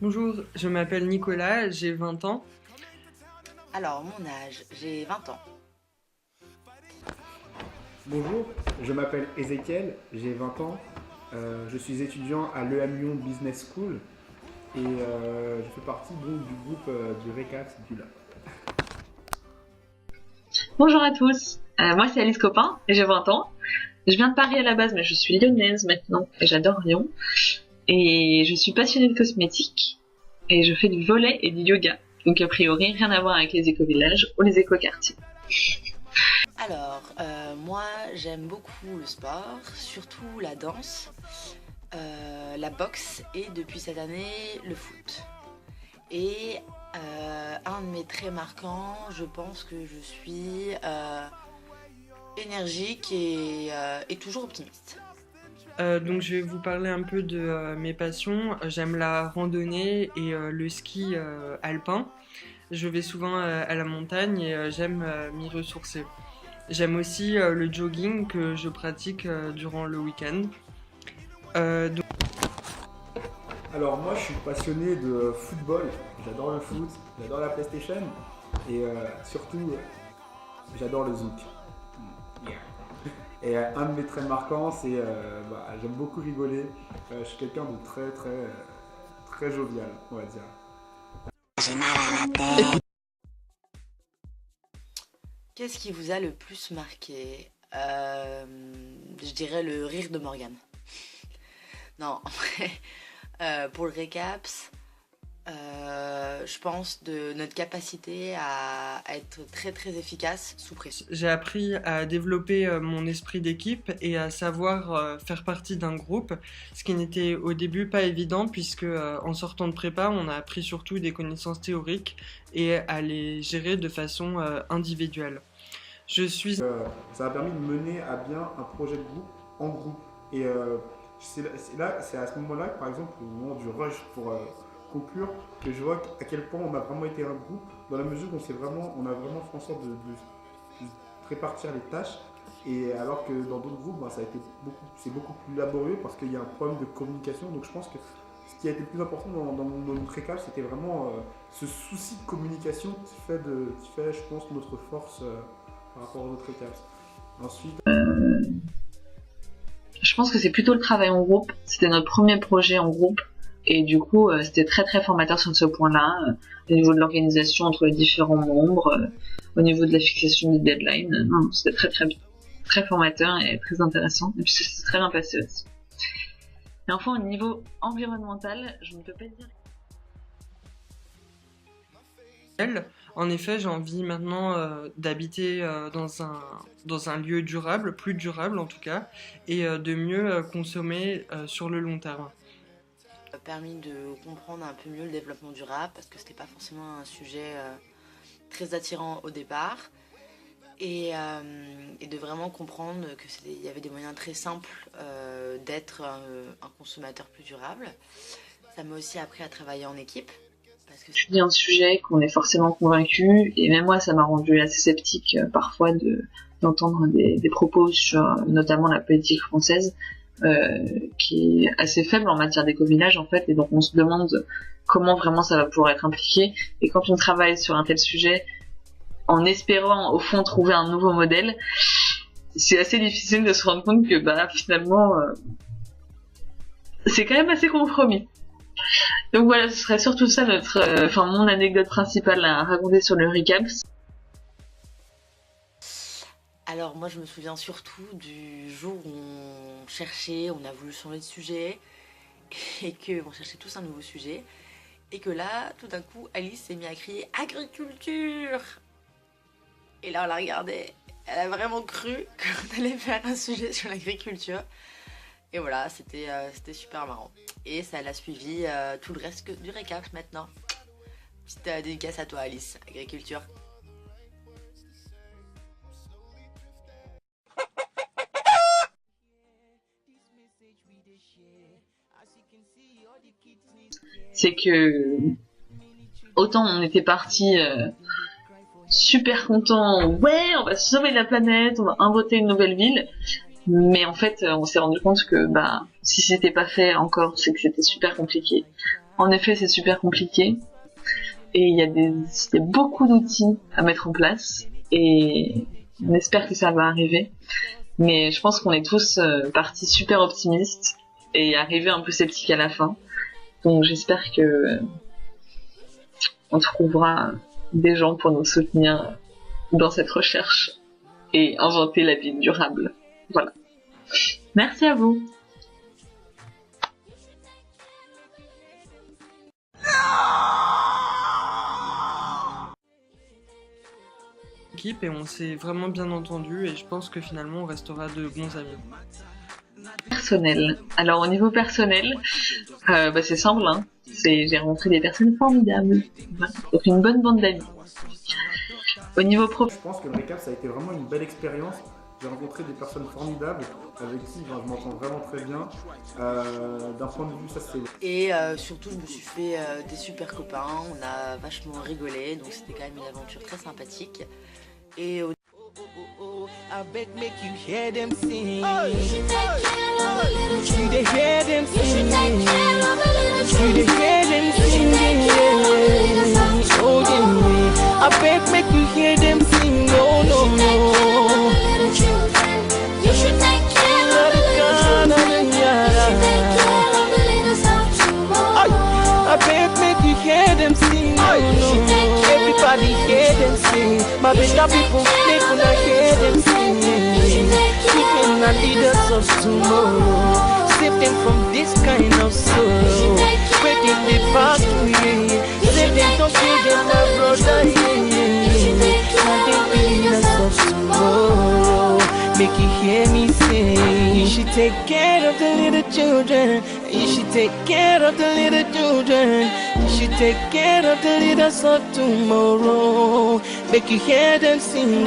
Bonjour, je m'appelle Nicolas, j'ai 20 ans. Alors, mon âge, j'ai 20 ans. Bonjour, je m'appelle Ezekiel, j'ai 20 ans. Je suis étudiant à l'EM Lyon Business School et je fais partie donc du groupe du RECAX du Lab. Bonjour à tous, moi c'est Alice Copin et j'ai 20 ans. Je viens de Paris à la base mais je suis lyonnaise maintenant et j'adore Lyon. Et je suis passionnée de cosmétiques et je fais du volley et du yoga. Donc a priori rien à voir avec les éco-villages ou les éco-quartiers. Alors, moi, j'aime beaucoup le sport, surtout la danse, la boxe et depuis cette année, le foot. Et un de mes traits marquants, je pense que je suis énergique et toujours optimiste. Donc je vais vous parler un peu de mes passions. J'aime la randonnée et le ski alpin. Je vais souvent à la montagne et j'aime m'y ressourcer. J'aime aussi le jogging que je pratique durant le week-end. Donc, Alors moi je suis passionné de football, j'adore le foot, j'adore la PlayStation et surtout j'adore le zouk. Yeah. Et un de mes traits marquants c'est j'aime beaucoup rigoler, je suis quelqu'un de très jovial on va dire. Qu'est-ce qui vous a le plus marqué Je dirais le rire de Morgane. Non, en vrai, pour le récaps, je pense de notre capacité à être très efficace sous pression. j'ai appris à développer mon esprit d'équipe et à savoir faire partie d'un groupe, ce qui n'était au début pas évident puisque en sortant de prépa, on a appris surtout des connaissances théoriques et à les gérer de façon individuelle. Je suis Ça m'a permis de mener à bien un projet de groupe en groupe. Et c'est à ce moment-là, par exemple, au moment du rush pour conclure, que je vois à quel point on a vraiment été un groupe, dans la mesure où on a vraiment fait en sorte de répartir les tâches. Et alors que dans d'autres groupes, c'est beaucoup plus laborieux parce qu'il y a un problème de communication. Donc je pense que ce qui a été le plus important dans notre récap, c'était vraiment ce souci de communication qui fait, je pense, notre force par rapport aux autres récaps. Ensuite, Je pense que c'est plutôt le travail en groupe, c'était notre premier projet en groupe. Et du coup, c'était très formateur sur ce point-là, au niveau de l'organisation entre les différents membres, au niveau de la fixation des deadlines. Non, c'était très bien. Très formateur et très intéressant. Et puis ça s'est très bien passé aussi. Et enfin, au niveau environnemental, je ne peux pas dire. En effet, j'ai envie maintenant d'habiter dans un lieu durable, plus durable en tout cas, et de mieux consommer sur le long terme. Ça m'a permis de comprendre un peu mieux le développement durable parce que c'était pas forcément un sujet très attirant au départ. Et de vraiment comprendre qu'il y avait des moyens très simples d'être un consommateur plus durable. Ça m'a aussi appris à travailler en équipe. Parce que Étudier un sujet qu'on est forcément convaincu, et même moi ça m'a rendu assez sceptique parfois d'entendre des propos sur notamment la politique française qui est assez faible en matière d'éco-village en fait, et donc on se demande comment vraiment ça va pouvoir être impliqué, et quand on travaille sur un tel sujet en espérant au fond trouver un nouveau modèle, c'est assez difficile de se rendre compte que finalement c'est quand même assez compromis. Donc voilà, ce serait surtout ça mon anecdote principale à raconter sur le recap. Alors moi je me souviens surtout du jour où on a voulu changer de sujet et qu'on cherchait tous un nouveau sujet. Et que là, tout d'un coup, Alice s'est mise à crier « Agriculture !» Et là on la regardait, elle a vraiment cru qu'on allait faire un sujet sur l'agriculture. Et voilà, c'était super marrant. Et ça l'a suivi tout le reste du récap maintenant. Petite dédicace à toi Alice, agriculture. C'est que autant on était parti super content, ouais, on va sauver la planète, on va inventer une nouvelle ville. Mais en fait, on s'est rendu compte que si c'était pas fait encore, c'est que c'était super compliqué. En effet, c'est super compliqué. Et il y a beaucoup d'outils à mettre en place. Et on espère que ça va arriver. Mais je pense qu'on est tous partis super optimistes et arrivés un peu sceptiques à la fin. Donc j'espère que on trouvera des gens pour nous soutenir dans cette recherche et inventer la ville durable. Voilà. Merci à vous. Équipe et on s'est vraiment bien entendu et je pense que finalement on restera de bons amis. Personnel. Alors au niveau personnel, c'est simple, hein. J'ai rencontré des personnes formidables. Voilà. Donc une bonne bande d'amis. Au niveau pro... Je pense que le récap, ça a été vraiment une belle expérience. J'ai rencontré des personnes formidables avec qui je m'entends vraiment très bien. D'un point de vue, ça c'est... Et surtout, je me suis fait des super copains. On a vachement rigolé, donc c'était quand même une aventure très sympathique. Et au... I bet make you hear them sing. You dey hear them sing. You dey hear them singing. Oh yeah. I bet make you hear them sing. Oh no no. You should take care of the little I bet make you hear them sing. Oh no. Everybody hear them sing. My better people make una hear them sing. Keeping the leaders of tomorrow. Save them from this kind of sorrow. Breaking the past, yeah. Save them, don't kill them, my brother, yeah. Now the leaders of tomorrow. Make you hear me say, you should take care of the little children. You should take care of the little children. You should take care of the leaders of tomorrow. Make you hear them sing.